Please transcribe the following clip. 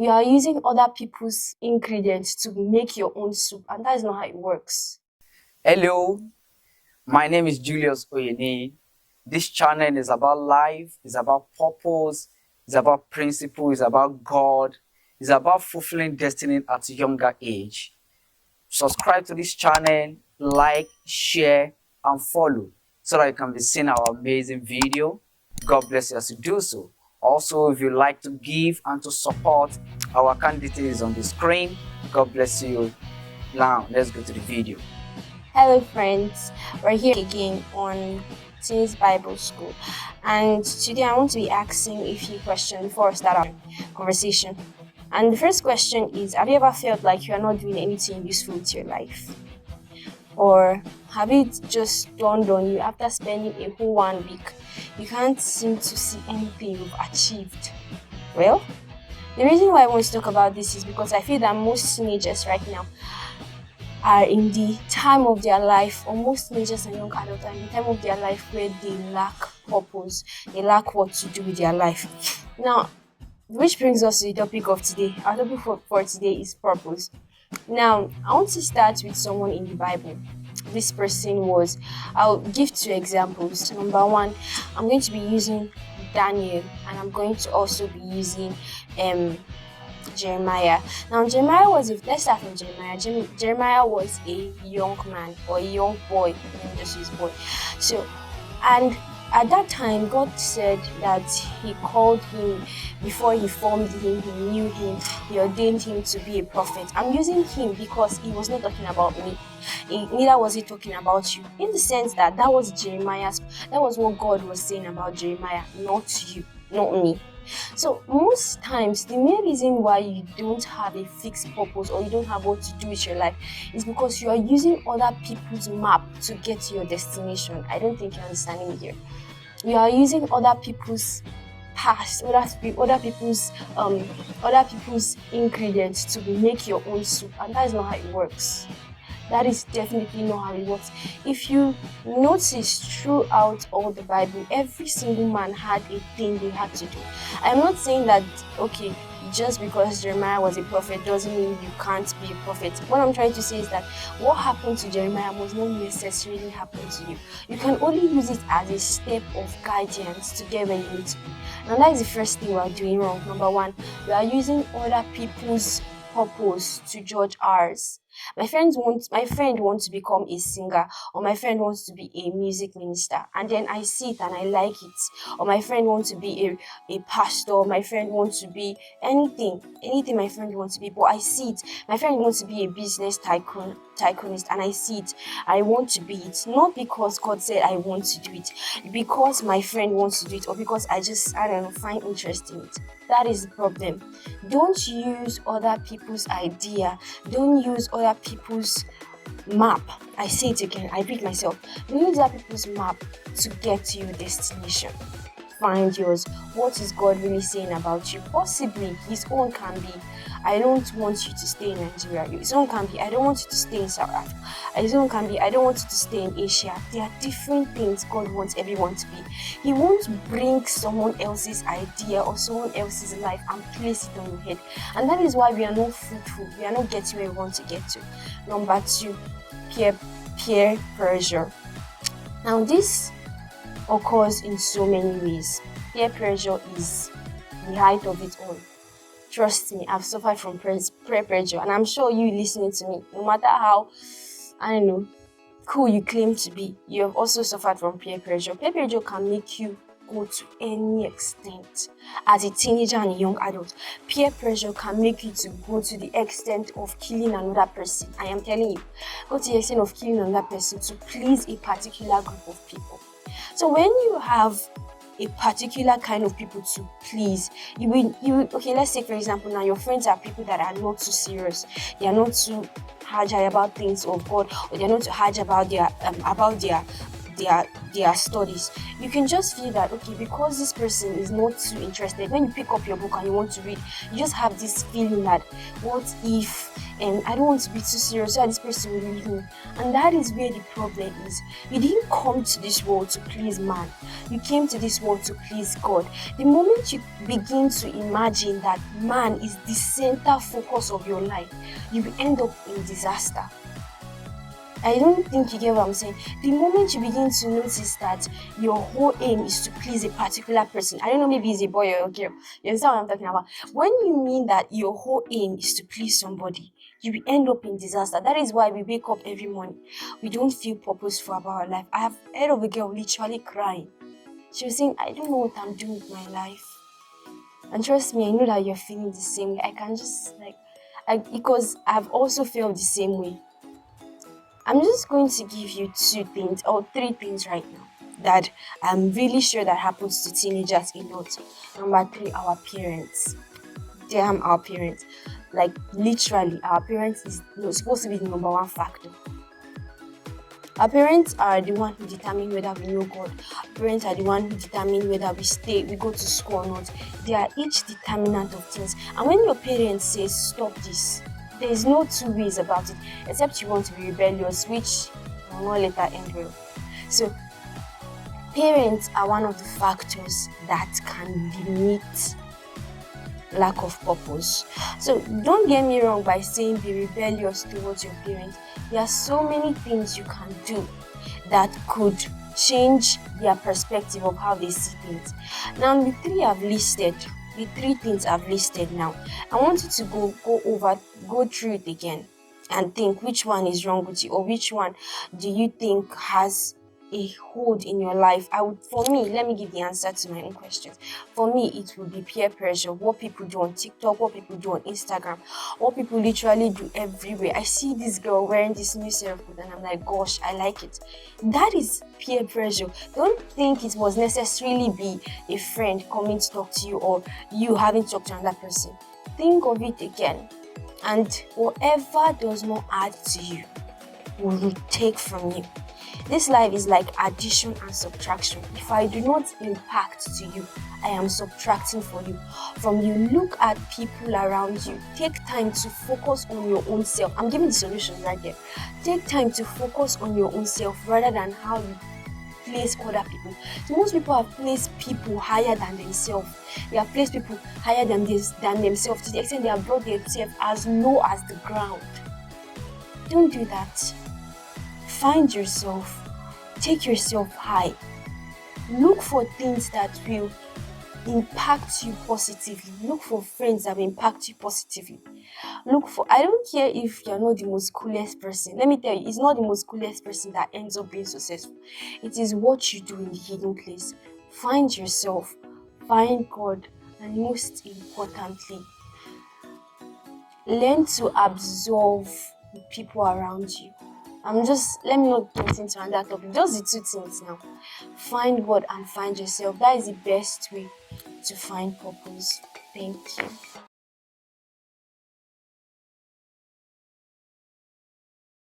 You are using other people's ingredients to make your own soup, and that is not how it works. Hello, my name is Julius Oyeni. This channel is about life, it's about purpose, it's about principle, it's about God, it's about fulfilling destiny at a younger age. Subscribe to this channel, like, share, and follow so that you can be seeing our amazing video. God bless you as you do so. Also, if you like to give and to support, our account details on the screen. God bless you. Now, let's go to the video. Hello friends, we're here again on Teens Bible School, and today I want to be asking a few questions before I start our conversation. And the first question is, have you ever felt like you are not doing anything useful with your life? Or have it just dawned on you after spending a whole 1 week, you can't seem to see anything you've achieved? Well, the reason why I want to talk about this is because I feel that most teenagers right now are in the time of their life, or most teenagers and young adults are in the time of their life where they lack purpose, they lack what to do with their life. Now, which brings us to the topic of today. Our topic for today is purpose. Now, I want to start with someone in the Bible. This person was, I'll give 2 examples. Number 1, I'm going to be using Daniel, and I'm going to also be using Jeremiah. Now, Jeremiah was, let's start from Jeremiah. Jeremiah was a young man, or a young boy. Let me just use boy. So, and at that time, God said that He called him before He formed him. He knew him. He ordained him to be a prophet. I'm using him because He was not talking about me. Neither was He talking about you. In the sense that was Jeremiah's. That was what God was saying about Jeremiah, not you, not me. So most times, the main reason why you don't have a fixed purpose, or you don't have what to do with your life, is because you are using other people's map to get to your destination. I don't think you're understanding me here. You are using other people's past, other people's ingredients to make your own soup, and that is not how it works. That is definitely not how it works. If you notice throughout all the Bible, every single man had a thing they had to do. I'm not saying that, okay, just because Jeremiah was a prophet doesn't mean you can't be a prophet. What I'm trying to say is that what happened to Jeremiah must not necessarily happen to you. You can only use it as a step of guidance to get where you need to be. And that is the first thing we are doing wrong. Number 1, we are using other people's purpose to judge ours. My friend wants to become a singer, or my friend wants to be a music minister, and then I see it and I like it. Or my friend wants to be a pastor, or my friend wants to be anything my friend wants to be, but I see it. My friend wants to be a business tycoonist, and I see it. I want to be it, not because God said I want to do it, because my friend wants to do it, or because I don't know, find interest in it. That is the problem. Don't use other people's idea. Don't use other people's map. I say it again, I repeat myself. Don't use other people's map to get to your destination. Find yours. What is God really saying about you? Possibly His own can be, I don't want you to stay in Nigeria. His own can be, I don't want you to stay in South Africa. His own can be, I don't want you to stay in Asia. There are different things God wants everyone to be. He won't bring someone else's idea or someone else's life and place it on your head. And that is why we are not fruitful. We are not getting where we want to get to. Number 2, peer pressure. Now, this occurs in so many ways. Peer pressure is the height of it all. Trust me, I've suffered from peer pressure, and I'm sure you listening to me, no matter how, I don't know, cool you claim to be, you have also suffered from peer pressure. Peer pressure can make you go to any extent. As a teenager and a young adult, peer pressure can make you to go to the extent of killing another person. I am telling you, go to the extent of killing another person to please a particular group of people. So when you have a particular kind of people to please, okay, let's say for example now your friends are people that are not too serious, they are not too hajj about things of God, or they are not too hajj about their studies. You can just feel that, okay, because this person is not too interested, when you pick up your book and you want to read, you just have this feeling that what if and I don't want to be too serious so that this person will leave me. And that is where the problem is. You didn't come to this world to please man. You came to this world to please God. The moment you begin to imagine that man is the center focus of your life, you will end up in disaster. I don't think you get what I'm saying. The moment you begin to notice that your whole aim is to please a particular person, I don't know, maybe it's a boy or a girl. You understand what I'm talking about? When you mean that your whole aim is to please somebody, you will end up in disaster. That is why we wake up every morning. We don't feel purposeful about our life. I have heard of a girl literally crying. She was saying, I don't know what I'm doing with my life. And trust me, I know that you're feeling the same way. I can just because I've also felt the same way. I'm just going to give you 2 things or 3 things right now that I'm really sure that happens to teenagers a lot. Number 3, our parents. Damn, our parents. Like literally, our parents is supposed to be the number 1 factor. Our parents are the one who determine whether we know God. Our parents are the one who determine whether we go to school or not. They are each determinant of things. And when your parents say stop this, there is no 2 ways about it, except you want to be rebellious, which will not later end well. So parents are one of the factors that can limit lack of purpose. So don't get me wrong by saying be rebellious towards your parents. There are so many things you can do that could change their perspective of how they see things. Now the 3 things I've listed now, I want you to go through it again and think which one is wrong with you, or which one do you think has a hold in your life. For me, let me give the answer to my own questions. For me, it will be peer pressure. What people do on TikTok, what people do on Instagram, what people literally do everywhere. I see this girl wearing this new set of clothes and I'm like, gosh, I like it. That is peer pressure. Don't think it must necessarily be a friend coming to talk to you or you having to talk to another person. Think of it again. And whatever does not add to you will take from you. This life is like addition and subtraction. If I do not impact to you, I am subtracting for you. From you, look at people around you. Take time to focus on your own self. I'm giving the solution right there. Take time to focus on your own self rather than how you place other people. So most people have placed people higher than themselves. They have placed people higher than themselves to the extent they have brought themselves as low as the ground. Don't do that. Find yourself. Take yourself high. Look for things that will impact you positively. Look for friends that will impact you positively. I don't care if you're not the most coolest person. Let me tell you, it's not the most coolest person that ends up being successful. It is what you do in the hidden place. Find yourself, find God, and most importantly, learn to absorb the people around you. Let me not get into another topic. Just the 2 things now. Find God and find yourself. That is the best way to find purpose. Thank you.